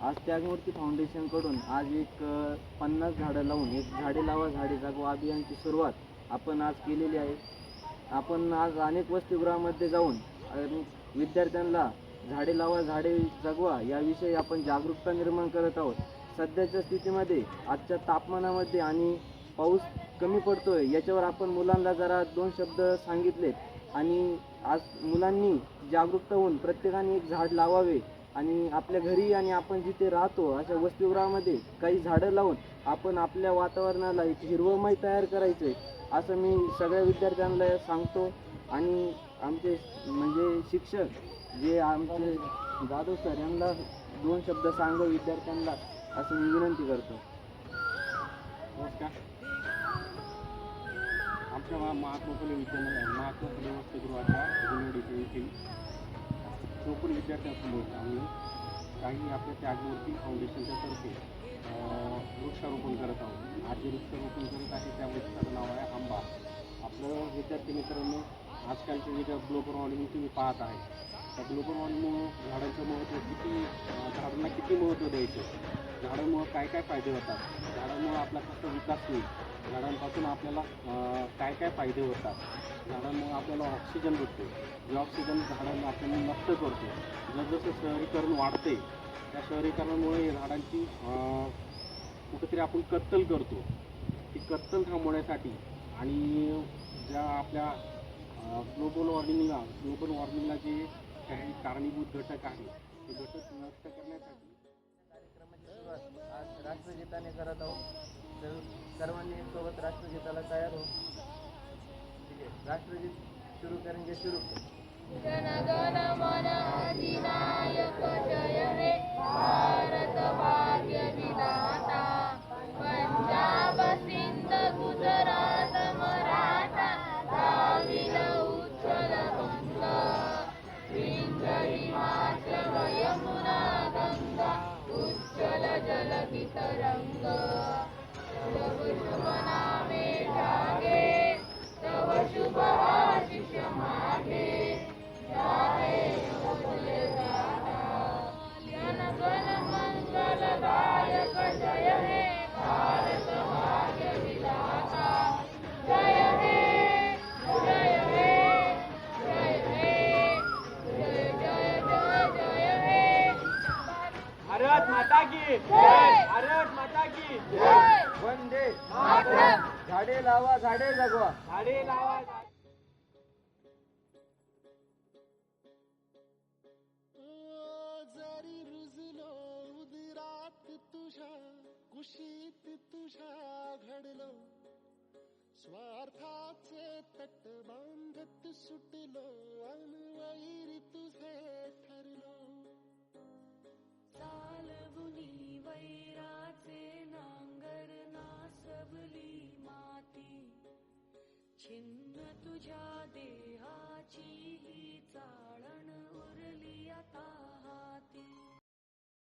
आज त्यागमूर्ती फाउंडेशनकडून आज एक 50 झाडं लावून एक झाडे लावा झाडे जगवा अभियानाची सुरुवात आपण आज केलेली आहे. आपण आज अनेक वसतिगृहामध्ये जाऊन विद्यार्थ्यांना झाडे लावा झाडे जगवा याविषयी आपण जागरूकता निर्माण करत आहोत. सध्याच्या स्थितीमध्ये आजच्या तापमानामध्ये आणि पाऊस कमी पडतोय याच्यावर आपण मुलांना जरा 2 शब्द सांगितलेत आणि आज मुलांनी जागरूकता होऊन प्रत्येकाने एक झाड लावावे आणि आपल्या घरी आणि आपण जिथे राहतो अशा वसतिगृहामध्ये काही झाडं लावून आपण आपल्या वातावरणाला एक हिरवंमय तयार करायचं आहे असं मी सगळ्या विद्यार्थ्यांना सांगतो. आणि आमचे म्हणजे शिक्षक जे आमचे जाधव सर यांना 2 शब्द सांगा विद्यार्थ्यांना असं मी विनंती करतो. नमस्कार. आमच्या महात्मा फुले वसतिगृहाच्या गुणवडीचे येथील 54 विद्यार्थ्यांसमोर आम्ही काही आपल्या त्यागमूर्ती फाउंडेशनच्या तर्फे वृक्षारोपण करत आहोत. आज जे वृक्षारोपण करत आहे त्या वृक्षाचं नाव आहे आंबा. आपलं विद्यार्थी मित्रांनो, आजकालचे जे ग्लोबल वॉर्मिंग तुम्ही पाहत आहे त्या ग्लोबल वॉर्मिंगमुळं झाडांचं महत्त्व झाडांना किती महत्त्व द्यायचं, झाडांमुळं काय काय फायदे होतात, झाडांमुळं आपला कसा विकास होईल, झाडांपासून आपल्याला काय काय फायदे होतात, झाडांमुळं आपल्याला ऑक्सिजन भेटतो, जे ऑक्सिजन झाडांना आपण नष्ट करतो. जसजसं शहरीकरण वाढते त्या शहरीकरणामुळे झाडांची कुठेतरी आपण कत्तल करतो. ती कत्तल थांबवण्यासाठी आणि ज्या आपल्या ग्लोबल वॉर्मिंगला जे काही कारणीभूत घटक आहे ते घटक नष्ट करण्यासाठी कार्यक्रमाची सुरुवात आज राष्ट्रगीताने करत आहोत. तर सर्वांनी सोबत राष्ट्रगीताला तयार हो. ठीक आहे, राष्ट्रगीत सुरू करेंगे. सुरू. जन गण मन अधिनायक जय हे भारत भाग्य विधाता. पंजाब सिंध गुजरात मराठा द्राविड उच्चल बंग. विंध्य हिमाचल यमुना गंगा उच्चल जलधि तरंग. तव शुभ नामे जागे तव शुभ आशीष मागे. जन गण मंगलदायक जय हे भारत भाग्य विधाता. जय हे जय हे जय हे जय जय जय जय हे. भारत माता की जय. भारत माता की जय. वंदे मातरम. झाडे लावा झाडे जगवा. झाडे लावा. जरी रुजलो उदरात तुझ्या कुशीत तुझ्या घडलो. स्वार्थाचे तट बांधत सुटलो अनवैरी तुझे ठरलो. चालवुनी वैराचे नांगर नासवली माती. छिन्न तुझ्या देहाची ही चाळण उरली आता